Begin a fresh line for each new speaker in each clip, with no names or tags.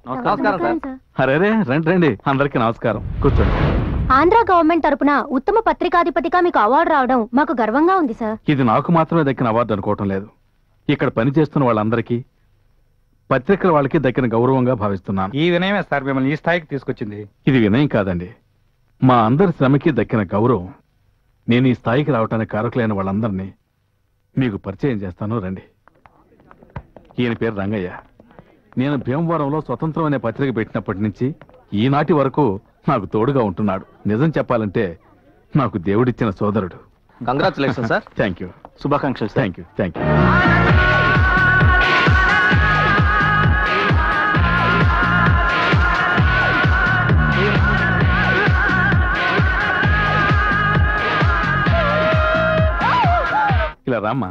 నమస్కారం సార్.
అరే రండి రండి, అందరికీ నమస్కారం. కూర్చోండి.
ఆంధ్ర గవర్నమెంట్ తరపున ఉత్తమ పత్రికాధిపతిగా మీకు అవార్డు రావడం మాకు గర్వంగా ఉంది సార్.
ఇది నాకు మాత్రమే దక్కిన అవార్డు అనుకోవటం లేదు, ఇక్కడ పనిచేస్తున్న వాళ్ళందరికీ, పత్రికల వాళ్ళకి దక్కిన గౌరవంగా భావిస్తున్నాను.
ఈ వినయమే సార్ మిమ్మల్ని ఈ స్థాయికి తీసుకొచ్చింది.
ఇది వినయం కాదండి, మా అందరి శ్రమకి దక్కిన గౌరవం. నేను ఈ స్థాయికి రావటానికి కారకులైన వాళ్ళందరినీ మీకు పరిచయం చేస్తాను, రండి. ఈయన పేరు రంగయ్య. నేను భీమవరంలో స్వతంత్రం అనే పత్రిక పెట్టినప్పటి నుంచి ఈనాటి వరకు నాకు తోడుగా ఉంటున్నాడు. నిజం చెప్పాలంటే నాకు దేవుడిచ్చిన సోదరుడు.
Congratulation sir.
Thank you.
శుభాకాంక్షలు.
Thank you. Thank you. ఇలా రామ్మా.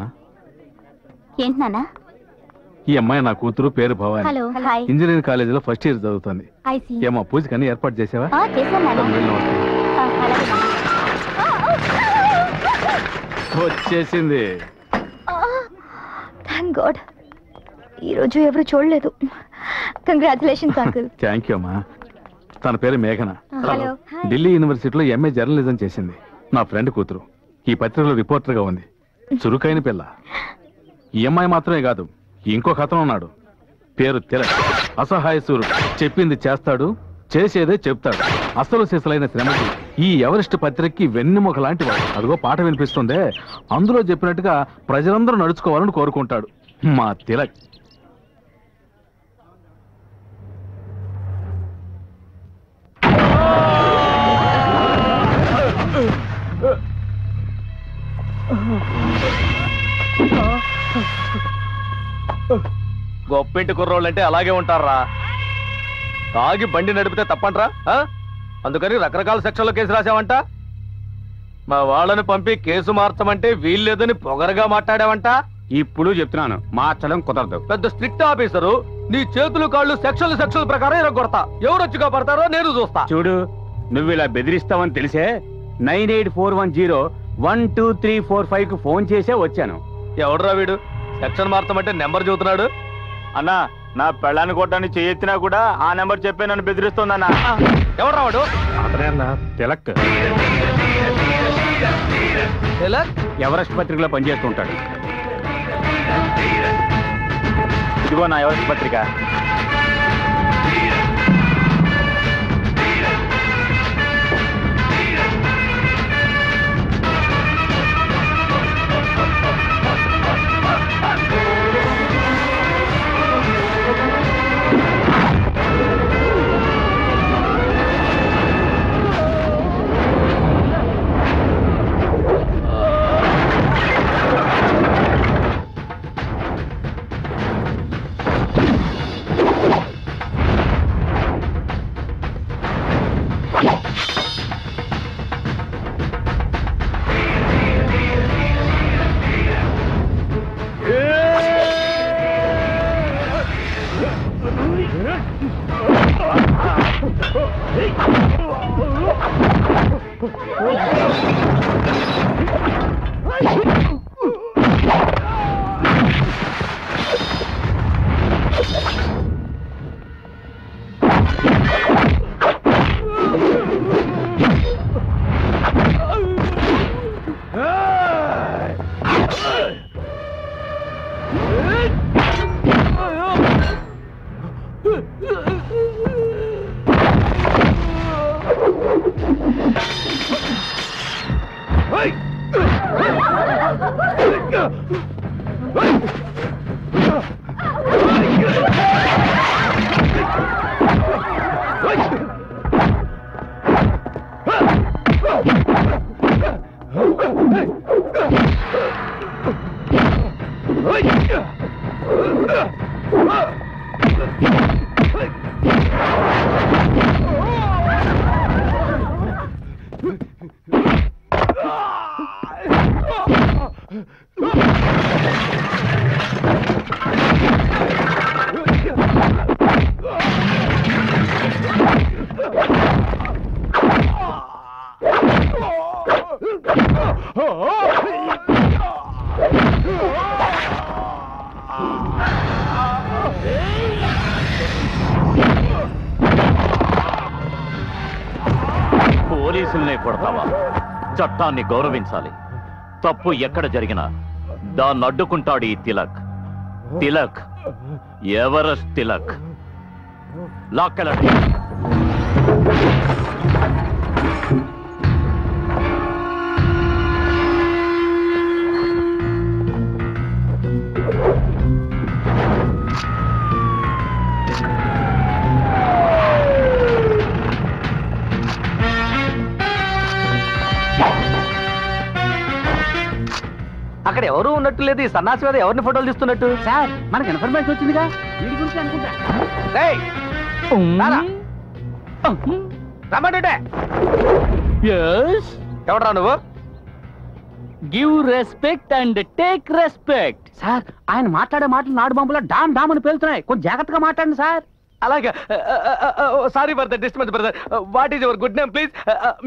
ఏంటి నాన్న?
ఈ అమ్మాయి నా కూతురు, పేరు భవాని.
హలో. హాయ్.
ఇంజనీరింగ్ కాలేజీలో ఫస్ట్ ఇయర్ చదువుతుంది. ఏమో పూజకి అన్ని ఏర్పాటు చేసావా? వచ్చేసింది.
థ్యాంక్ గాడ్, ఈరోజు ఎవరు చూడలేదు. Congratulations uncle.
థ్యాంక్ యూ అమ్మా. తన పేరు మేఘన.
హలో.
ఢిల్లీ యూనివర్సిటీలో ఎంఏ జర్నలిజం చేసింది. నా ఫ్రెండ్ కూతురు. ఈ పత్రికలో రిపోర్టర్గా ఉంది. చురుకైన పిల్ల. ఈ అమ్మాయి మాత్రమే కాదు, ఇంకొక అతను ఉన్నాడు, పేరు తిలక్. అసహాయ సూర్యుడు. చెప్పింది చేస్తాడు, చేసేదే చెప్తాడు. అసలు సిసలైన శ్రమకి ఈ ఎవరెస్ట్ పత్రికకి వెన్నెముక లాంటి వాడు. అదిగో పాట వినిపిస్తుందే, అందులో చెప్పినట్టుగా ప్రజలందరూ నడుచుకోవాలని కోరుకుంటాడు మా తిలక్.
గొప్పింటి కుర్రోళ్ళంటే అలాగే ఉంటారా? తాగి బండి నడిపితే తప్పంట్రా? అందుకని రకరకాల సెక్షన్లో కేసు రాసావంట. మా వాళ్ళని పంపి కేసు మార్చమంటే వీల్లేదని పొగరగా మాట్లాడావంట.
ఇప్పుడు చెప్తున్నాను, మార్చడం కుదరదు.
పెద్ద స్ట్రిక్ట్ ఆఫీసరు, నీ చేతులు కాళ్ళు సెక్షన్ల ప్రకారం ఇరగొడతా. ఎవరు వచ్చి కాపాడతారో నేను చూస్తా.
చూడు, నువ్వు ఇలా బెదిరిస్తావని తెలిసే 9841012345 కు ఫోన్ చేసే వచ్చాను.
ఎవడరా వీడు? సెక్షన్ మార్చమంటే నెంబర్ చెబుతున్నాడు.
అన్నా, నా పెళ్ళాన్ని కొట్టడానికి చేయెత్తినా కూడా ఆ నెంబర్ చెప్పే నన్ను బెదిరిస్తుందన్నా.
ఎవడరా వాడు?
అతనే అన్న తిలక్.
ఎవరెస్ట్ పత్రికలో పనిచేస్తుంటాడు. ఇదిగో నా ఎవరెస్ట్ పత్రిక.
కొడతావా? చట్టాన్ని గౌరవించాలి. తప్పు ఎక్కడ జరిగినా దాన్ని అడ్డుకుంటాడు ఈ తిలక్. తిలక్, ఎవరెస్ట్ తిలక్. లాక్కెళ్ళండి.
అక్కడ ఎవరు ఉన్నట్టు లేదు. ఈ సన్నాసి మీద ఎవరిని ఫోటోలు తీస్తున్నట్టు?
సార్ మనకి ఇన్ఫర్మేషన్ వచ్చిందిగా, వీడి గురించి అనుకుంటా.
రేయ్, రారా. రమ్మంటుంటే. ఎవడరా నువ్వు?
Give respect and take respect. Sir ఆయన మాట్లాడే మాటలు నాడు బాంబులో డామ్ డామ్ అని పేలుతున్నాయి, కొంచెం జాగ్రత్తగా మాట్లాడండి సార్.
అలాగే. Sorry for the disturbance brother. What is your good name please?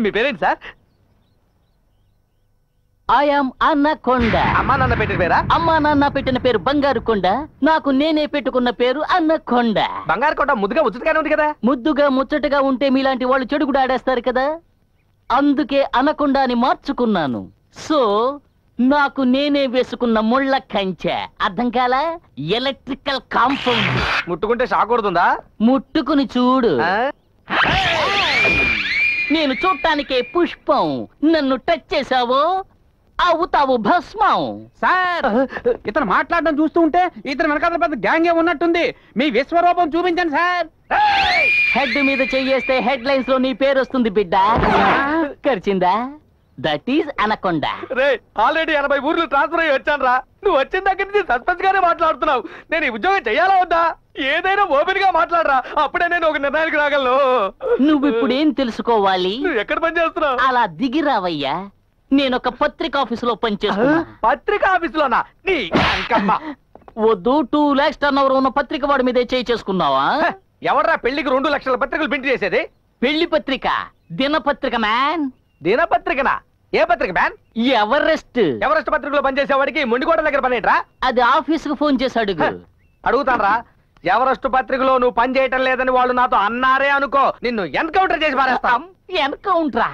మీ పేరేంటి సార్?
ఐఎమ్ అన్నకొండ.
అమ్మా నాన్న పెట్టిన పేరా?
అమ్మా నాన్న పెట్టిన పేరు బంగారు కొండ, నాకు నేనే పెట్టుకున్న పేరు అన్నకొండ.
బంగారు కొండ ముద్దుగా ముచ్చటగానే ఉంది కదా.
ముద్దుగా ముచ్చటగా ఉంటే మీలాంటి వాళ్ళు చెడు కూడా ఆడేస్తారు కదా, అందుకే అనకొండ అని మార్చుకున్నాను. సో నాకు నేనే వేసుకున్న ముళ్ళ కంచె, అర్థం కాలా? Electrical compound.
ముట్టుకుంటే షాక్ కొడుతుందా?
ముట్టుకుని చూడు. నేను చూడటానికే పుష్పం, నన్ను టచ్ చేసావో అవుతావు భస్మం.
సార్ ఇతను మాట్లాడడం చూస్తూ ఉంటే ఇతను వెనకాల పెద్ద గ్యాంగే ఉన్నట్టుంది. మీ విశ్వరూపం చూపించండి సార్.
హెడ్ మీద చెయ్యేస్తే హెడ్ లైన్స్ లో నీ పేరు వస్తుంది బిడ్డ. కరిచిందా? That is anaconda.
రే, ఆల్రెడీ 80 ఊర్లు ట్రాన్స్ఫర్ అయ్యి వచ్చాను రా. నువ్వు వచ్చిన దగ్గర నుంచి సస్పెన్స్ గానే మాట్లాడుతున్నావు. నేను ఈ ఉద్యోగం చెయ్యాలా వద్దా? ఏదైనా ఓపెన్ గా మాట్లాడరా, అప్పుడే నేను ఒక నిర్ణయానికి రాగలను.
నువ్వు ఇప్పుడు ఏం తెలుసుకోవాలి?
నువ్వు ఎక్కడ పని చేస్తున్నావు?
అలా దిగిరావయ్యా. నేను ఒక పత్రిక ఆఫీసులో పనిచేస్తున్నా.
పత్రిక ఆఫీసులోనా? నీ అంకమ్మ.
వద్దు, 2 lakhs టర్నోవర్ ఉన్న పత్రిక వాడి మీదే చేయి చేసుకున్నావా?
ఎవడ్రా పెళ్లికి 2 లక్షల పత్రికలు ప్రింట్ చేసేది?
పెళ్లి పత్రిక, దినపత్రిక మ్యాన్.
దినపత్రికనా? ఏ పత్రిక మ్యాన్?
ఎవరెస్ట్.
ఎవరెస్ట్ పత్రికలో పనిచేసేవాడికి మొండికోట దగ్గర పనేట్రా?
అది ఆఫీసుకు ఫోన్ చేసి అడుగు.
అడుగుతానరా. ఎవరెస్ట్ పత్రికలో నువ్వు పని చేయటం లేదని వాళ్ళు నాతో అన్నారే అనుకో, నిన్ను ఎన్కౌంటర్ చేసి పారేస్తాం.
ఎన్కౌంటరా?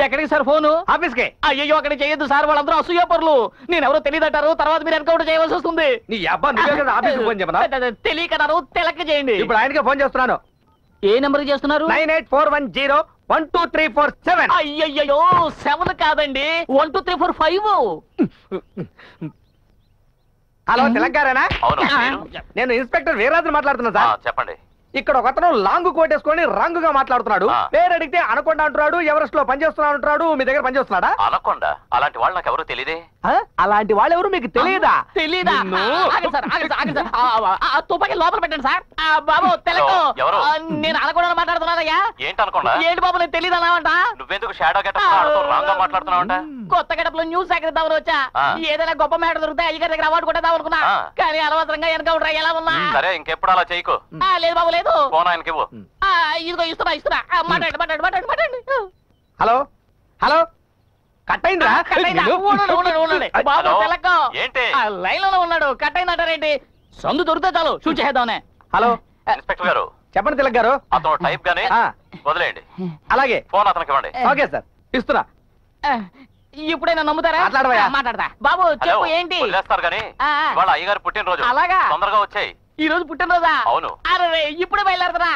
ఎక్కడికి సార్ ఫోను?
ఆఫీస్కి.
అయ్యో అక్కడ చేయొద్దు సార్, వాళ్ళందరూ అసూయపరులు. నేనెవరో తెలియదంటారు, తర్వాత మీరు ఎన్కౌంటర్ చేయవలసి వస్తుంది.
నీ అబ్బా నువ్వే కదా ఆఫీస్కి ఫోన్ చెప్పనా?
తెలియకన్నారు, తెలక చేయండి.
ఇప్పుడు ఆయనకే ఫోన్ చేస్తున్నాను.
ఏ నెంబర్ చేస్తున్నారు?
9841012347.
అయ్యయ్యో 7 కాదండి, 1 2 3 4 5.
హలో, తెలంగాణనా?
అవును,
నేను ఇన్స్పెక్టర్ వీరరాజు మాట్లాడుతున్నా సార్.
చెప్పండి.
ఇక్కడ ఒకతను లాంగ్ కోటేసుకొని రంగుగా మాట్లాడుతున్నాడు. పేరు అడిగితే అనకొండ అంటున్నాడు, ఎవరెస్ట్ లో పనిచేస్తున్నా అంటున్నాడు. మీ దగ్గర పనిచేస్తున్నాడా?
అనకొండ అలాంటి వాళ్ళు నాకు ఎవరు తెలియదే.
అలాంటి వాళ్ళు ఎవరు మీకు తెలియదా?
తెలీదా? తుపాకి లోపల పెట్టండి సార్. బాబు తెలకు, నేను అనకొండ మాట్లాడుతున్నానయ్యా.
ఏంటి అనకొండ?
ఏంటి బాబు, నేను తెలియదన్నావంట.
నువ్వెందుకు షాడో గెటప్ రాంగ్ గా మాట్లాడుతున్నావంట?
కొత్త గెటప్ లో న్యూస్ సేకరిద్దామని వచ్చా. ఏదైనా గొప్ప మ్యాటర్ దొరికితే అయ్యగారి దగ్గర అవార్డు కొట్టేద్దాం అనుకున్నా, కానీ అనవసరంగా ఎన్కౌంటర్ ఎలా ఉన్నా.
సరే, ఇంకెప్పుడు అలా చేయకు.
లేదు బాబు, లేదు.
ఫోన్ ఆయనకి ఇవ్వు.
ఇదిగో ఇస్తున్నా. మాట్లాడండి.
హలో హలో, కట్ అయిందా?
బాబు తెలక
ఏంటి
లైన్ లోనే ఉన్నాడు, కట్ అయిందంటారేంటి? సందు దొరికితే చాలు షూట్ చేద్దామనే.
హలో
ఇన్స్పెక్టర్ గారు,
చెప్పండి తిలక్ గారు.
అతను టైప్ గానే వదిలేయండి.
అలాగే.
ఫోన్ అతనికి ఇవ్వండి.
ఓకే సార్, ఇస్తున్నా.
ఇప్పుడైనా నమ్ముతారా? మాట్లాడతా. బాబు చెప్పు, ఏంటి?
వదిలేస్తారు గానీ ఇవాళ అయ్యగారు పుట్టినరోజు.
అలాగా?
తొందరగా వచ్చాయి.
ఈ రోజు పుట్టినరోజా?
అవును.
అరే ఇప్పుడే బయలుదేరదరా.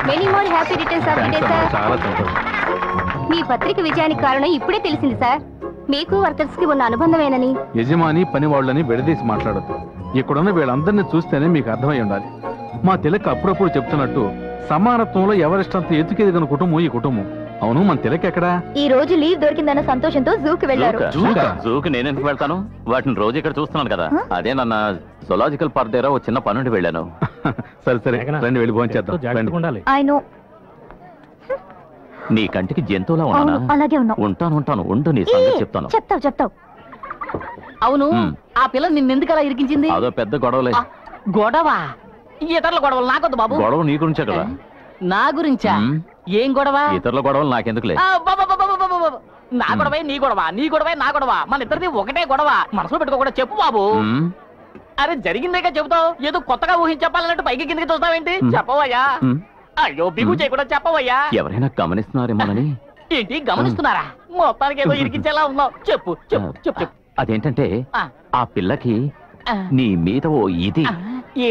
Many more happy returns of the day sir.
చాలా సంతోషం.
మీ పత్రిక విజయానికి కారణం ఇప్పుడే తెలిసింది సార్. మీకు వర్కర్స్ కి ఉన్న అనుబంధమేనని.
యజమాని పని వాళ్ళని విడదీసి మాట్లాడద్దు. ఇక్కడున్న వీళ్ళందరినీ చూస్తేనే మీకు అర్థమై ఉండాలి. మా తిలక్ అప్పుడప్పుడు చెప్తున్నట్టు సమానత్వంలో ఎవరిష్టంత ఎత్తుకెదిగిన కుటుంబం ఈ కుటుంబం. అవును, మన తిలక్ ఎక్కడా?
ఈ రోజు లీవ్ దొరికిందన్న సంతోషంతో జూకి వెళ్లారు.
జూకి నేనెందుకు వెళ్తాను? వాటిని రోజు ఇక్కడ చూస్తున్నాను కదా. అదే నన్న జులాజికల్ పార్క్ దగ్గర ఒక చిన్న పనుండి వెళ్ళాను.
సరే రండి, వెళ్ళి భోంచేద్దాం.
ఆయన
నీ కంటికి జంతువులా ఉన్నానా?
అలాగే ఉన్నావు.
ఉంటాను. ఉండు, నీ సంగతి చెప్తాను.
చెప్తావు.
అవును, ఆ పిల్ల నిన్నెందుకు అలా ఇరికించింది?
అదో పెద్ద గొడవలే.
గొడవ? ఇతరుల గొడవలు నాకొద్దు బాబు.
గొడవ నీ గురించే కదా.
నా గురించా? ఏం గొడవ?
ఇతరుల గొడవలు నాకెందుకులే.
నా గొడవే నీ గొడవ, నీ గొడవే నా గొడవ, మన ఇద్దరిది ఒకటే గొడవ. మనసులో పెట్టుకోకుండా చెప్పు బాబు. అరే జరిగిందేగా చెబుతావు, ఏదో కొత్తగా ఊహించి చెప్పాలన్నట్టు పైకి కిందకి చూస్తావేంటి? చెప్పవయ్యా. అయ్యో బిగు చేయకుండా చెప్పవయ్యా.
ఎవరైనా గమనిస్తున్నారేమోనని.
ఏంటి గమనిస్తున్నారా? మొత్తానికి ఏదో ఇరికించేలా ఉన్నావు. చెప్పు చెప్పు చెప్పు చెప్పు.
అదేంటంటే ఆ పిల్లకి నీ మీద ఓ ఇది.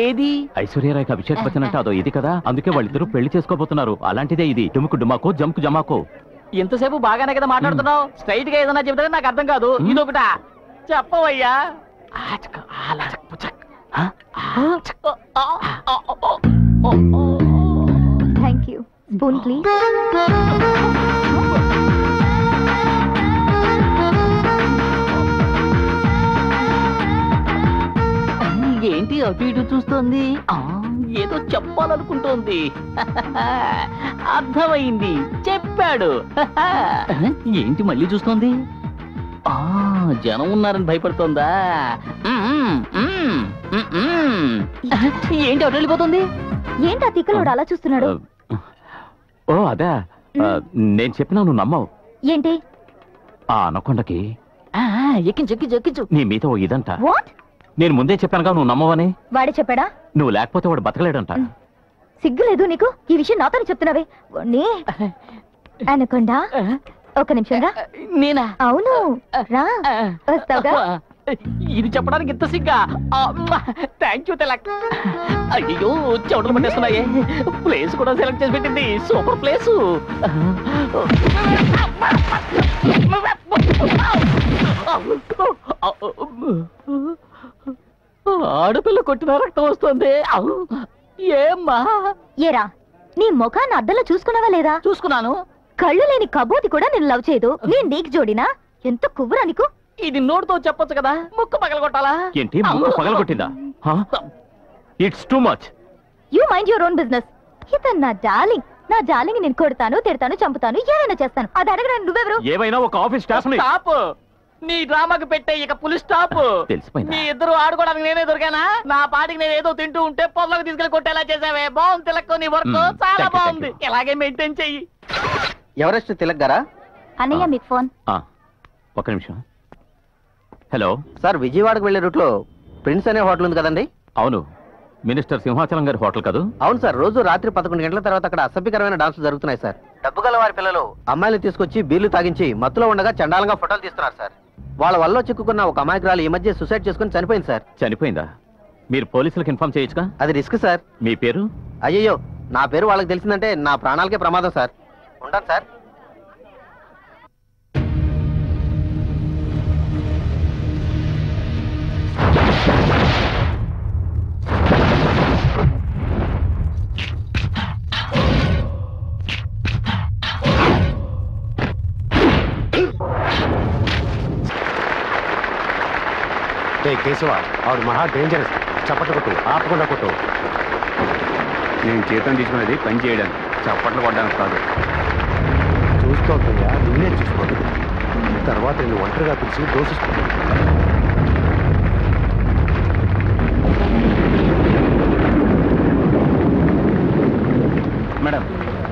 ఏది?
ఐశ్వర్యరాయ్కి అభిషేక్ బచ్చన్ అంటే అదో ఇది కదా, అందుకే వాళ్ళిద్దరూ పెళ్లి చేసుకోబోతున్నారు. అలాంటిదే ఇది. డుముకు డుమాకో జంకు జమాకో.
ఇంతసేపు బాగానే కదా మాట్లాడుతున్నావు. స్ట్రైట్ గా ఏదన్నా చెబితే నాకు అర్థం కాదు. ఇదొకటా చెప్పవయ్యా.
Thank you. Spoon please.
ఏంటి అటు ఇటు చూస్తోంది? ఏదో చెప్పాలనుకుంటోంది. అర్థమైంది, చెప్పాడు. ఏంటి మళ్ళీ చూస్తోంది? జనం ఉన్నారని భయపడుతోందా? ఏంటి అటు వెళ్ళిపోతుంది?
ఏంటి ఆ తిక్కలోడు అలా చూస్తున్నాడు?
ఓ అదే, నేను చెప్పినా నువ్వు నమ్మవు.
ఏంటి?
ఆ అనకొండకి
ఎక్కించు ఎక్కించు ఎక్కించు.
నీ మీద ఓ ఇదంట.
వాట్?
నేను ముందే చెప్పానుగా నువ్వు నమ్మవని.
వాడే చెప్పాడా?
నువ్వు లేకపోతే వాడు బతకలేడంట.
సిగ్గులేదు నీకు? ఈ విషయం నాతోనే చెప్తున్నావే. అనకొండా ఒక నిమిషం రా.
నేనా?
అవును రా. వస్తావుగా?
ఇది చెప్పడానికి ఇంత సిగ్గా? Thank you Tilak. అయ్యో చెవులు పట్టేస్తున్నాయే. ప్లేస్ కూడా సెలెక్ట్ చేసి పెట్టింది. Super place. ఆడపిల్ల కొట్టిన రక్తం వస్తుంది. ఏమ్మా?
ఏరా నీ ముఖాన్ని అద్దంలో చూసుకున్నావా లేదా?
చూసుకున్నాను.
కళ్ళు లేని కబోతి కూడా నేను లవ్ చేయదు. నేను నీకు జోడినా? ఎంత కువ్వురా నీకు?
ఇది నోటితో చెప్పొచ్చు కదా, ముక్కు పగలగొట్టాలా?
ఏంటి ముక్కు పగలగొట్టిందా? It's too much.
You mind your own business. ఇతను నా డార్లింగ్. నా డార్లింగ్ నేను కొడతాను, తిడతాను, చంపుతాను, ఏమైనా చేస్తాను. అది అడగడానికి నువ్వెవరు?
ఏమైనా ఒక ఆఫీస్ స్టాఫ్ ని.
స్టాప్. నీ డ్రామాకి పెట్టే ఇక పులి స్టాప్.
తెలిసిపోయింది.
నీ ఇద్దరు ఆడుకోవడానికి నేనే దొరికానా? నా పాటికి నేను ఏదో తింటూ ఉంటే పొదలకు తీసుకెళ్లి కొట్టేలా చేసావే. బాగుంది తిలక్, నీ వర్క్ చాలా బాగుంది. ఇలాగే మెయింటైన్ చెయ్యి.
ఎవరెస్ట్ తిలక్ గారా?
అన్నయ్య మీకు ఫోన్.
ఒక్క నిమిషం. హలో
సార్, విజయవాడకు వెళ్లే రూట్ లో ప్రిన్స్ అనే హోటల్ ఉంది కదండి?
అవును, మినిస్టర్ సింహాచలం గారి హోటల్ కాదు?
అవును సార్. రోజు రాత్రి 11 గంటల తర్వాత అక్కడ అసభ్యకరమైన డాన్సులు జరుగుతున్నాయి సార్. డబ్బు గల వారి పిల్లలు అమ్మాయిలు తీసుకొచ్చి బీర్లు తాగించి మత్తులో ఉండగా చండాలంగా ఫోటోలు తీస్తున్నారు సార్. వాళ్ళ వల్ల చిక్కుకున్న ఒక అమాయకురాలు ఈ మధ్య సూసైడ్ చేసుకుని చనిపోయింది సార్.
చనిపోయిందా? మీరు పోలీసులకు ఇన్ఫార్మ్ చేయొచ్చుగా?
అది రిస్క్ సార్.
మీ పేరు?
అయ్యయ్యో, నా పేరు వాళ్ళకి తెలిసిందంటే నా ప్రాణాలకే ప్రమాదం సార్. ఉంటాను సార్.
కేశవ, ఆవిడ మహా డేంజరస్. చప్పట్లు కొట్టు, ఆపకుండా కొట్టు. నేను జీతం తీసుకునేది పని చేయడానికి, చప్పట్లు కొట్టడానికి కాదు. చూస్తోందయ్యా, నిన్నే చూసుకోండి. తర్వాత నేను ఒంటరిగా పిలిచి దోషిస్తాను.
మేడం,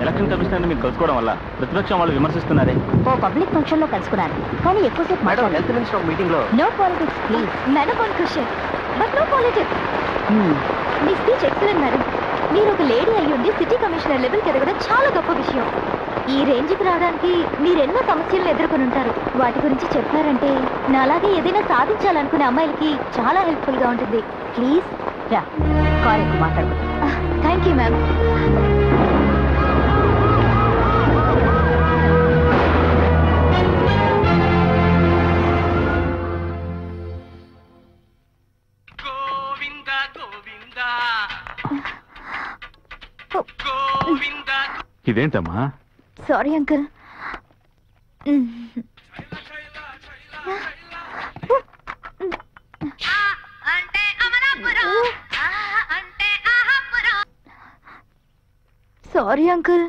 ఎలక్షన్ కమిషన్ మీరు కలుసుకోవడం వల్ల ప్రతిపక్షం వాళ్ళు విమర్శిస్తున్నారే.
ఓ పబ్లిక్ ఫంక్షన్ లో కలుసుకున్నాను, కానీ ఎక్కువసేపు
మేడం, హెల్త్ మినిస్టర్ మీటింగ్ లో
no politics please. Madam one question but no politics. మీ స్పీచ్ ఎక్సలెంట్ మేడం. మీరు ఒక లేడీ అయ్యి ఉండి సిటీ కమిషనర్ లెవెల్కి ఎదగడం చాలా గొప్ప విషయం. ఈ రేంజ్కి రావడానికి మీరు ఎన్నో సమస్యలను ఎదుర్కొని ఉంటారు. వాటి గురించి చెప్పారంటే నాలాగే ఏదైనా సాధించాలనుకునే అమ్మాయిలకి చాలా హెల్ప్ఫుల్ గా ఉంటుంది. ప్లీజ్ రా, కాల్ ఎక్కువ మాట్లాడు. Thank you ma'am.
ఇదేంటమ్మా?
Sorry uncle. Sorry uncle,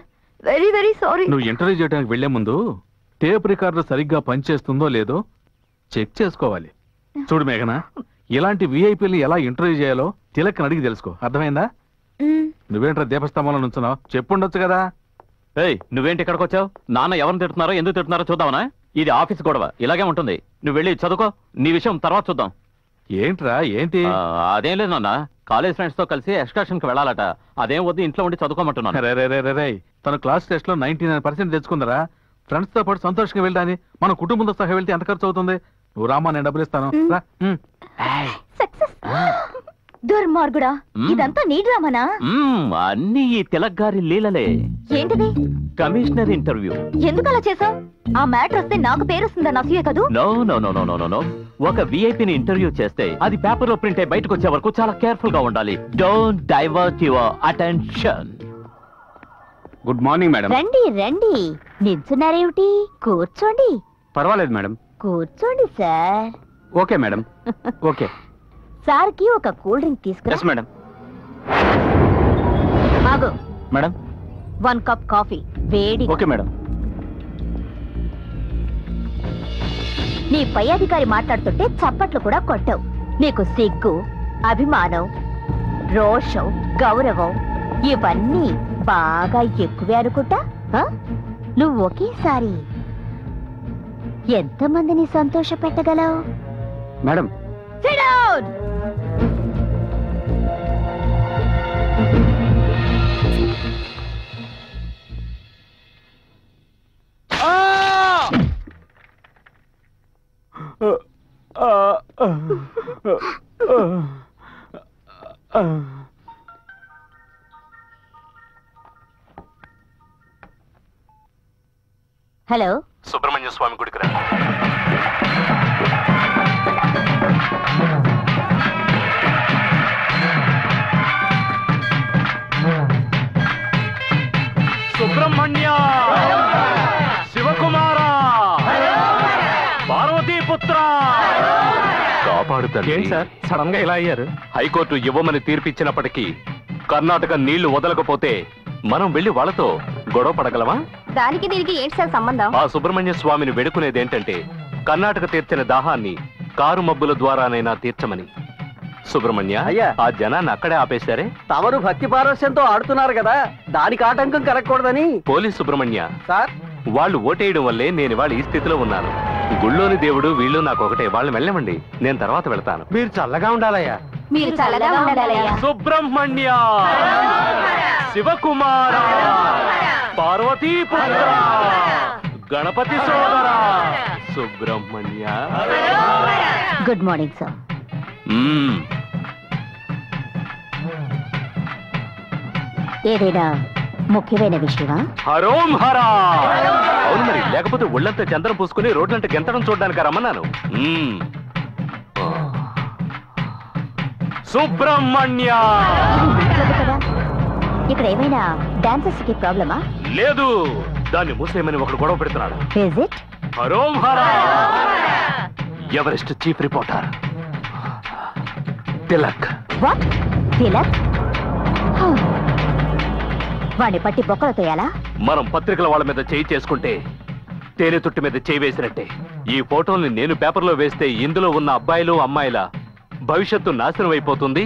very very sorry.
నువ్వు ఇంటర్వ్యూ చేయడానికి వెళ్లే ముందు టేప్ రికార్డర్ సరిగ్గా పనిచేస్తుందో లేదో చెక్ చేసుకోవాలి. చూడు మేఘనా, ఇలాంటి విఐపీని ఎలా ఇంటర్వ్యూ చేయాలో తిలక్ అడిగి తెలుసుకో. అర్థమైందా? నువ్వేంట్రా దీపస్తంభంలో నుంచున్నావు? చెప్పుండొచ్చు కదా.
ఏయ్, నువ్వేంటి ఇక్కడికి వచ్చావు? నాన్న ఎవరిని తిడుతున్నారో ఎందుకు తిడుతున్నారో చూద్దామనా? ఇది ఆఫీస్ గొడవ, ఇలాగే ఉంటుంది. నువ్వు వెళ్ళి చదువుకో, నీ విషయం తర్వాత చూద్దాం.
ఏంట్రా ఏంటి?
అదేం లేదు నాన్న, కాలేజ్ ఫ్రెండ్స్ తో కలిసి ఎక్స్కర్షన్ కి వెళ్ళాలట. అదేం వద్దు, ఇంట్లో ఉండి చదువుకోమంటున్నాను.
రే తన క్లాస్ టెస్ట్ లో 99% తెచ్చుకుందరా. ఫ్రెండ్స్ తో పాటు సంతోషంగా వెళ్ళాని మన కుటుంబంతో సహా వెళ్తే ఎంత ఖర్చు అవుతుంది? నువ్వు రామా, నేను డబ్బులు ఇస్తాను.
దుర్మార్గుడా, ఇదంతా నీ డ్రామానా?
అన్ని ఈ తిలక్ గారి లీలలే.
ఏంటిది?
Commissioner interview.
ఎందుకు అలా చేసావు? ఆ మ్యాటర్ వస్తే నాకు పేరు వస్తుందని అసూయే కదూ?
No no no no no no. ఒక విఐపిని ఇంటర్వ్యూ చేస్తే అది పేపర్ లో ప్రింట్ అయి బయటకు వచ్చే వరకు చాలా కేర్ఫుల్ గా ఉండాలి. Don't divert your attention.
Good morning madam.
రండి రండి. నిల్చున్నారేమిటి? కూర్చోండి.
పర్వాలేదు మేడం.
కూర్చోండి సార్.
Okay madam. ఓకే
సార్కి ఒక కూల్ డ్రింక్ తీసుకురా.
Yes madam.
ఆగు
మేడం.
1 కప్ కాఫీ వేడి.
Okay madam.
నీ పై అధికారి మాట్లాడుతుంటే చప్పట్లు కూడా కొట్టవు. నీకు సిగ్గు, అభిమానం, రోషం, గౌరవం ఇవన్నీ బాగా ఎక్కువే అనుకుంటా. నువ్వు ఒకేసారి ఎంతమందిని సంతోష పెట్టగలవు?
Madam.
Sit down! Hello,
Subrahmanya Swamy గుడికి రా.
సుబ్రహ్మణ్య, శివకుమార, పార్వతీపుత్ర,
కాపాడుతాను.
ఏంటి సార్ సడన్ గా ఇలా అయ్యారు?
హైకోర్టు ఇవ్వమని తీర్పిచ్చినప్పటికీ కర్ణాటక నీళ్లు వదలకపోతే మనం వెళ్లి వాళ్ళతో గొడవ పడగలమా?
దానికి దీనికి ఏంటి సార్ సంబంధం?
ఆ సుబ్రహ్మణ్య స్వామిని వేడుకునేది ఏంటంటే కర్ణాటక తీర్చిన దాహాన్ని కారు మబ్బుల ద్వారానైనా తీర్చమని. సుబ్రహ్మణ్య,
అయ్యా,
ఆ జనాన్ని అక్కడే ఆపేశారే.
తమరు భక్తి పారవశ్యంతో ఆడుతున్నారు కదా, దానికి ఆటంకం కలగకూడదని.
పోలీస్ సుబ్రహ్మణ్య,
సార్,
వాళ్ళు ఓటేయడం వల్లే నేను ఇవాళ ఈ స్థితిలో ఉన్నాను. గుళ్ళోని దేవుడు వీళ్ళు నాకు ఒకటే. వాళ్ళని వెళ్ళమండి, నేను తర్వాత వెళ్తాను.
మీరు చల్లగా ఉండాలయ్యా.
మీరు చల్లగా ఉండాలయ్యా.
సుబ్రహ్మణ్య, శివకుమార, పార్వతీపుత్ర, గణపతి సోదర, సుబ్రహ్మణ్య.
Good morning sir. ఏదైనా ముఖ్యమైన విషయమా?
హరోం హరా. అవును మరి, లేకపోతే ఒళ్ళంతా చంద్రం పూసుకుని రోడ్లంటే గెంతడం చూడడానికి రమ్మన్నాను. సుబ్రహ్మణ్య,
కదా, ఇక్కడ ఏమైనా డాన్సర్స్ కి ప్రాబ్లమా?
లేదు, దాన్ని మూసేయమని ఒకడు గొడవ పెడుతున్నాడు.
Is it?
Harom Hara. Everest chief reporter Tilak.
What? Tilak? వాడిని పట్టి బొక్కలు తోయాలా?
మనం పత్రికల వాళ్ళ మీద చేయి చేసుకుంటే తేనె తుట్టి మీద చేయి వేసినట్టే. ఈ ఫోటోల్ని నేను పేపర్లో వేస్తే ఇందులో ఉన్న అబ్బాయిలు అమ్మాయిల భవిష్యత్తు నాశనం అయిపోతుంది.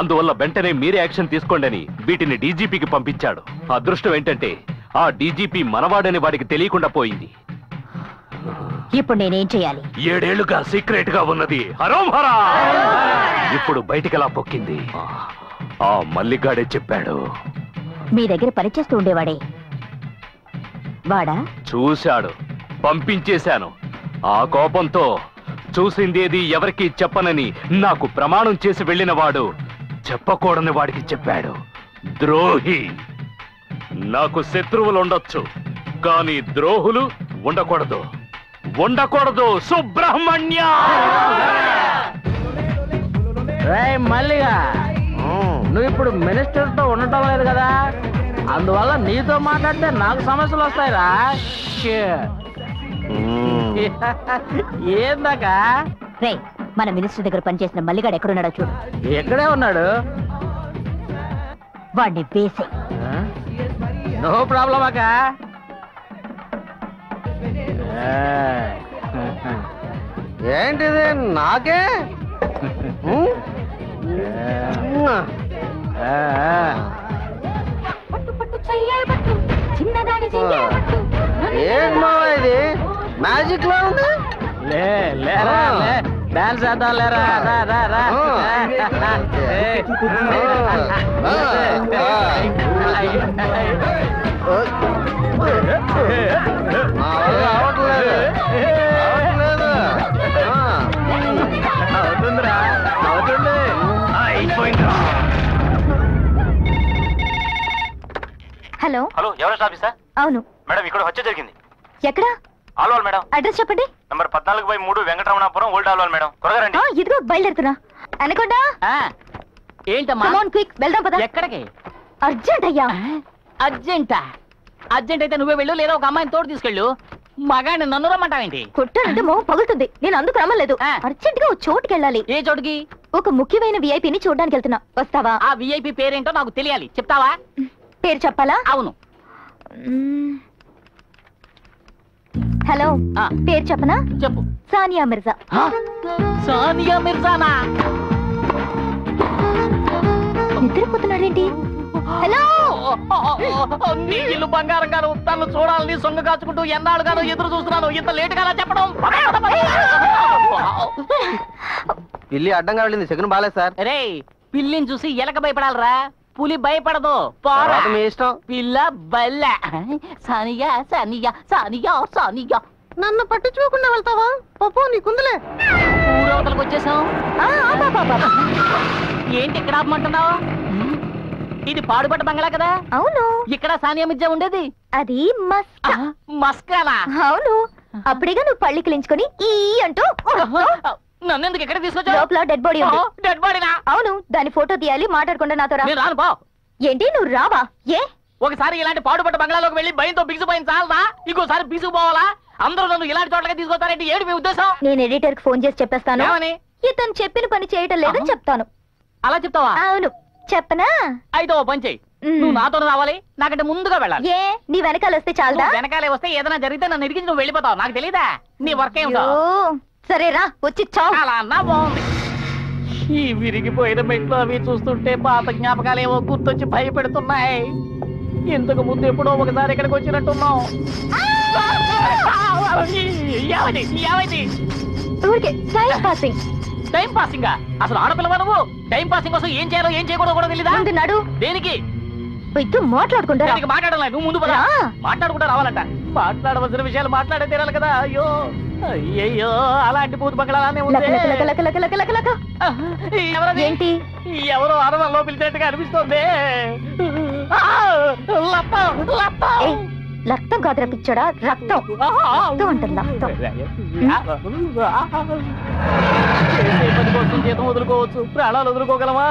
అందువల్ల వెంటనే మీరే యాక్షన్ తీసుకోండి అని వీటిని డీజీపీకి పంపించాడు. అదృష్టం ఏంటంటే ఆ డీజీపీ మనవాడని వాడికి తెలియకుండా పోయింది.
ఇప్పుడు నేనేం చేయాలి?
7 ఏళ్లుగా సీక్రెట్ గా ఉన్నది హరోం హరా ఇప్పుడు బయటికి ఎలా పొక్కింది? ఆ మల్లిగాడే చెప్పాడు.
మీ దగ్గర పనిచేస్తూ ఉండేవాడే వాడా?
చూశాడు, పంపించేశాను. ఆ కోపంతో చూసిందేది ఎవరికి చెప్పనని నాకు ప్రమాణం చేసి వెళ్ళిన వాడు చెప్పకూడని వాడికి చెప్పాడు. ద్రోహి. నాకు శత్రువులు ఉండొచ్చు, కానీ ద్రోహులు ఉండకూడదు. ఉండకూడదు. సుబ్రహ్మణ్య.
మల్లిగా, నువ్వు ఇప్పుడు మినిస్టర్ తో ఉండటం లేదు కదా, అందువల్ల నీతో మాట్లాడితే నాకు సమస్యలు వస్తాయిరా. ఏందాకా
రే, మన మినిస్టర్ దగ్గర పనిచేసిన మల్లిగాడు ఎక్కడున్నాడో చూడు.
ఎక్కడే ఉన్నాడు?
వాడిని వేసే.
నో ప్రాబ్లం అక్క.
ఏంటిది నాకే?
చిన్నదాని
ఏంటో ఇది మ్యాజిక్ లా ఉంది.
లేరా డాన్స్ చేద్దాం లేరా రా రా రా
అవుతుందిరా అవుతుంది అయిపోయిందిరా.
హలో
హలో ఎవరెస్ట్ ఆఫీసా?
అవును.
మేడం ఇక్కడ హత్య జరిగింది.
ఎక్కడ?
ఆల్వాల్ మేడం.
అడ్రస్ చెప్పండి.
Number 14/3 Venkataramanapuram old Alwal madam. త్వరగా రండి.
ఇదిగో బయలుదేరుతున్నా. అనకుండా
ఏంటమ్మా?
క్విక్ వెళ్దాం పద.
ఎక్కడికి?
అర్జెంట్ అయ్యా.
అర్జెంటా? అర్జెంట్ అయితే నువ్వే వెళ్ళు, లేదా ఒక అమ్మాయిని తోడు తీసుకెళ్ళు. మగాడిని నన్ను రమ్మంటావేంటి?
కొట్టానంటే మొహం పగులుతుంది. నేను అందుకు రమ్మలేదు. అర్జెంట్ గా ఓ చోటుకి వెళ్ళాలి.
ఏ చోటుకి?
ఒక ముఖ్యమైన విఐపిని చూడడానికి వెళ్తున్నా. వస్తావా?
ఆ విఐపి పేరేంటో నాకు తెలియాలి, చెప్తావా?
పేరు చెప్పాలా?
అవును.
హలో, పేరు చెప్పనా?
చెప్పు.
సానియా మిర్జా.
సానియా మిర్జానా?
నిద్రపోతున్నాడేంటి? హలో,
నీ ఇల్లు బంగారం గాను, తను చూడాలని సొంగ కాచుకుంటూ ఎన్నాళ్ళుగానో ఎదురు చూస్తున్నాను. ఇంత లేట్ గా చెప్పడం.
పిల్లి అడ్డంగా వెళ్ళింది, సెకండ్ బాలేదు సార్.
రే, పిల్లిని చూసి ఎలక భయపడాలరా, పులి భయపడదు.
మీ ఇష్టం.
పిల్ల బల్ల. సానియా సానియా సానియా సానియా.
నన్ను పట్టించుకోకుండా వెళ్తావా? పప్పు నీకుందిలే.
ఊరవతలకు వచ్చేసాం. ఏంటి ఇక్కడ ఆపమంటున్నావు? ఇది పాడుపడ్డ బంగ్లా కదా?
అవును.
ఇక్కడ సానియా మిర్జా ఉండేది.
అది మస్కా.
మస్కానా?
అవును. అప్పుడేగా నువ్వు పళ్ళి కిలించుకొని ఈ అంటూ
నన్ను ఎందుకు ఎక్కడ తీసుకొచ్చావు?
లోపల డెడ్ బాడీ ఉంది.
డెడ్ బాడీనా?
అవును. దాని ఫోటో తీయాలి, మాట్లాడకుండా నాతో రా.
నేను రాను పో.
ఏంటి నువ్వు రావా? ఏ
ఒకసారి ఇలాంటి పాడుపడ్డ బంగ్లాలోకి వెళ్ళి భయంతో బిగుసిపోయిన చాలదా? ఇంకోసారి బిగుసిపోవాలా? అందరూ నన్ను ఇలాంటి చోట్లకి తీసుకొస్తారంటే ఏంటి మీ ఉద్దేశం?
నేను ఎడిటర్ కి ఫోన్ చేసి చెప్పేస్తాను.
ఏమని?
ఇతను చెప్పిన పని చేయటం లేదని చెప్తాను.
అలా చెప్తావా?
అవును. చెప్పనా?
అయితే ఓ పని చెయ్యి. నువ్వు నాతో రావాలి, నాకంటే ముందుగా వెళ్ళాలి.
ఏ నీ వెనకాల వస్తే చాలదా?
వెనకాలే వస్తే ఏదైనా జరిగితే నన్ను ఇరిగించి నువ్వు వెళ్ళిపోతావు. నాకు తెలీదా నీ వర్క్ ఏమిటో?
సరేరా, వచ్చి చావు.
అలా అన్నా బాగుంది. ఈ విరిగిపోయిన మెట్లు అవి చూస్తుంటే పాత జ్ఞాపకాలు ఏవో గుర్తొచ్చి భయపెడుతున్నాయి. ఇంతకు ముందు ఎప్పుడో ఒకసారి ఇక్కడికి వచ్చినట్టున్నాం.
ఊరికే టైం పాసింగ్.
Time passing? అసలు ఆడపిల్లవా నువ్వు? టైం పాసింగ్ కోసం ఏం చేయాలో ఏం చేయకూడదు కూడా తెలీదా?
నడు.
దేనికి?
మాట్లాడుకుంటా.
మాట్లాడాలి, నువ్వు ముందు పద. మాట్లాడుకుంటా రావాలంట. మాట్లాడవలసిన విషయాలు మాట్లాడే తీరాలి కదా. అయ్యో అయ్యో, అలాంటి పూత బంగ్లానే ఉంది.
ఏంటి?
ఎవరో అరవలో పిలిచేట్టుగా అనిపిస్తోంది.
రక్తం కాదురా పిచ్చోడా, రక్తం. రక్తం అంటారు, రక్తం.
పని కోసం జీతం వదులుకోవచ్చు, ప్రాణాలు వదులుకోగలమా?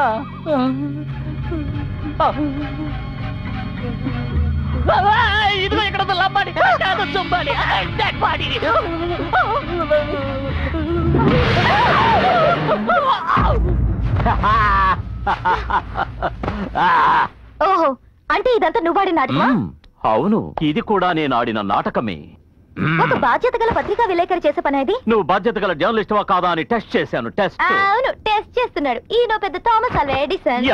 ఇదిగో ఇక్కడ లబ్బాడి కాదు, చుంబాడి, డెడ్ బాడీ.
ఓహో, అంటే ఇదంతా నువ్వు ఆడిన నాటకమా?
అవును, ఇది కూడా నేను ఆడిన నాటకమే.
ఒక బాధ్యత గల పత్రికా విలేకరి చేసే పని అది.
నువ్వు బాధ్యత గల జర్నలిస్టువా కాదా అని టెస్ట్ చేశాను. టెస్ట్.
అవును, టెస్ట్ చేస్తున్నాడు ఈయన పెద్ద థామస్ అల్వా ఎడిసన్.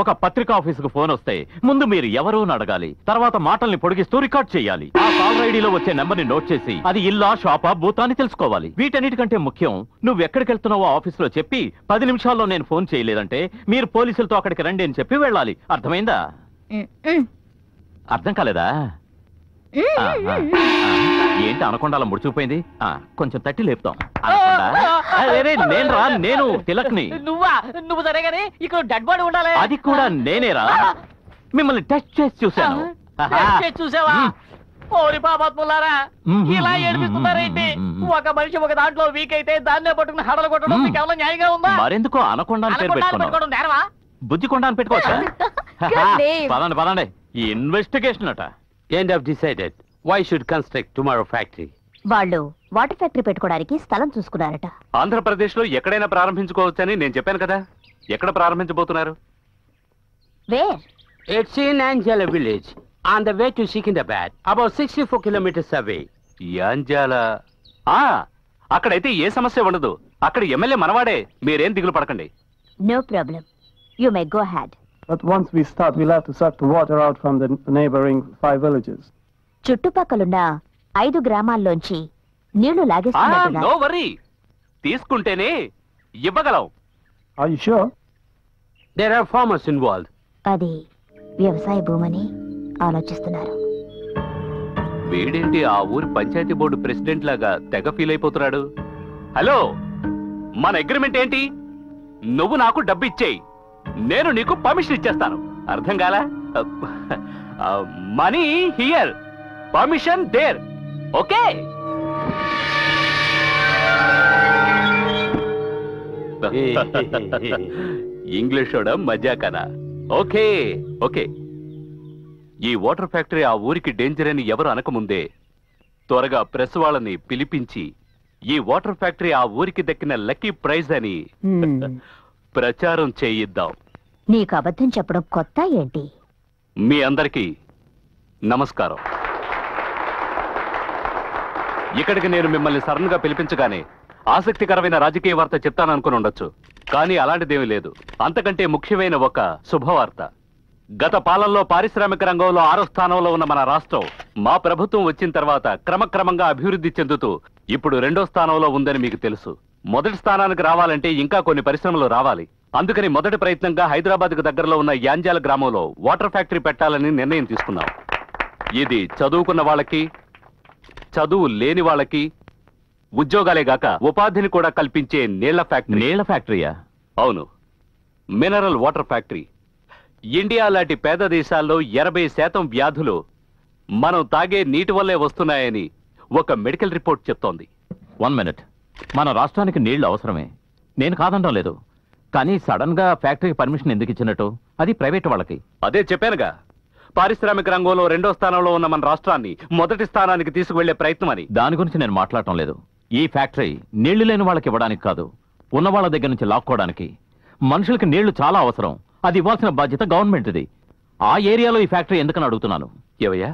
ఒక పత్రికా ఆఫీసుకు ఫోన్ వస్తే ముందు మీరు ఎవరో అడగాలి, తర్వాత మాటల్ని పొడిగిస్తూ రికార్డ్ చేయాలి. ఆ కాల్ ఐడిలో వచ్చే నెంబర్ ని నోట్ చేసి అది ఇల్లా షాపా బూతా అని తెలుసుకోవాలి. వీటన్నిటికంటే ముఖ్యం, నువ్వు ఎక్కడికి వెళ్తున్నావో ఆఫీసులో చెప్పి 10 నిమిషాల్లో నేను ఫోన్ చేయలేదంటే మీరు పోలీసులతో అక్కడికి రండి అని చెప్పి వెళ్ళాలి. అర్థమైందా? అర్థం కాలేదా? ఏంటి అనకొండాల ముడిచిపోయింది? కొంచెం తట్టి లేపుతాం. నేను తిలక్ని.
నువ్వు సరేగాని ఇక్కడ డెడ్ బాడీ ఉండాలి.
అది కూడా నేనేరా. మిమ్మల్ని టెస్ట్ చేసి చూశాను.
చూసావా? ఓరి పాపాత్ములారా, ఇలా ఏడిపిస్తున్నారేంటి? ఒక మనిషి ఒక దాంట్లో వీక్ అయితే దాన్నే పట్టుకుని హడలు కొట్టడం మీకు ఏమైనా న్యాయంగా ఉందా?
మరెందుకో అనకొండ పేరు పెట్టుకున్నాను.
నేరవా?
బుద్ధికొండ అని పెట్టుకోవచ్చా? పదండి పదండి. ఇన్వెస్టిగేషన్ అట.
End of decided. Why should construct tomorrow factory?
వాళ్ళు వాటర్ ఫ్యాక్టరీ పెట్టుకోవడానికి స్థలం చూసుకున్నారట.
ఆంధ్రప్రదేశ్ లో ఎక్కడైనా ప్రారంభించుకోవచ్చని నేను చెప్పాను కదా. ఎక్కడ ప్రారంభించబోతున్నారు?
Wear?
It's in Anjala village on the way to Secunderabad, about 64 kilometers away. యాంజాలా? అక్కడైతే ఏ సమస్య ఉండదు. అక్కడ ఎమ్మెల్యే మనవాడే. మీరేం దిగులు పడకండి.
No problem, you may go ahead.
But once we start, we'll have to suck the water out from the neighboring 5 villages.
చుట్టుపక్కలున్న 5 గ్రామాల్లోంచి నీళ్లు లాగేస్తున్నారు.
No worry. తీసుకుంటేనే ఇవ్వగలం.
Are you sure?
There are farmers involve.
అది వ్యవసాయ భూమని ఆలోచిస్తున్నారు.
వీడేంటి ఆ ఊరి పంచాయతీ బోర్డు ప్రెసిడెంట్ లాగా తెగ ఫీల్ అయిపోతున్నాడు. హలో, మన అగ్రిమెంట్ ఏంటి? నువ్వు నాకు డబ్బు ఇచ్చేయి, నేను నీకు పర్మిషన్ ఇచ్చేస్తాను. అర్థం కాలా? Money here, permission there. Okay? English మజాకనా? Okay okay. ఈ వాటర్ ఫ్యాక్టరీ ఆ ఊరికి డేంజర్ అని ఎవరు అనకముందే త్వరగా ప్రెస్ వాళ్ళని పిలిపించి ఈ వాటర్ ఫ్యాక్టరీ ఆ ఊరికి దక్కిన లక్కీ ప్రైజ్ అని ప్రచారం చేయిద్దాం.
నీకు అబద్ధం చెప్పడం కొత్త ఏంటి?
మీ అందరికీ నమస్కారం. ఇక్కడికి నేను మిమ్మల్ని సడన్ గా పిలిపించగానే ఆసక్తికరమైన రాజకీయ వార్త చెప్తాననుకుని ఉండొచ్చు, కానీ అలాంటిదేమీ లేదు. అంతకంటే ముఖ్యమైన ఒక శుభవార్త. గత పాలనలో పారిశ్రామిక రంగంలో 6వ స్థానంలో ఉన్న మన రాష్ట్రం మా ప్రభుత్వం వచ్చిన తర్వాత క్రమక్రమంగా అభివృద్ధి చెందుతూ ఇప్పుడు 2వ స్థానంలో ఉందని మీకు తెలుసు. మొదటి స్థానానికి రావాలంటే ఇంకా కొన్ని పరిశ్రమలు రావాలి. అందుకని మొదటి ప్రయత్నంగా హైదరాబాద్కు దగ్గరలో ఉన్న యాంజాల గ్రామంలో వాటర్ ఫ్యాక్టరీ పెట్టాలని నిర్ణయం తీసుకున్నాం. ఇది చదువుకున్న వాళ్ళకి, చదువు లేని వాళ్ళకి ఉద్యోగాలే గాక ఉపాధిని కూడా కల్పించే నీళ్ల ఫ్యాక్టరీ.
నీళ్ల ఫ్యాక్టరీయా?
అవును, మినరల్ వాటర్ ఫ్యాక్టరీ. ఇండియా లాంటి పేద దేశాల్లో 80% వ్యాధులు మనం తాగే నీటి వల్లే వస్తున్నాయని ఒక మెడికల్ రిపోర్ట్ చెప్తోంది.
1 మినిట్. మన రాష్ట్రానికి నీళ్లు అవసరమే, నేను కాదంటం లేదు. కానీ సడన్ గా ఫ్యాక్టరీకి పర్మిషన్ ఎందుకు ఇచ్చినట్టు? అది ప్రైవేట్ వాళ్ళకి.
అదే చెప్పానుగా, పారిశ్రామిక రంగంలో 2వ స్థానంలో ఉన్న మన రాష్ట్రాన్ని మొదటి స్థానానికి తీసుకువెళ్లే ప్రయత్నం అని.
దాని గురించి నేను మాట్లాడటం లేదు. ఈ ఫ్యాక్టరీ నీళ్లు లేని వాళ్ళకి ఇవ్వడానికి కాదు, ఉన్న వాళ్ళ దగ్గర నుంచి లాక్కోవడానికి. మనుషులకి నీళ్లు చాలా అవసరం, అది ఇవ్వాల్సిన బాధ్యత గవర్నమెంట్ది. ఆ ఏరియాలో ఈ ఫ్యాక్టరీ ఎందుకని అడుగుతున్నాను.
ఏవయ్యా,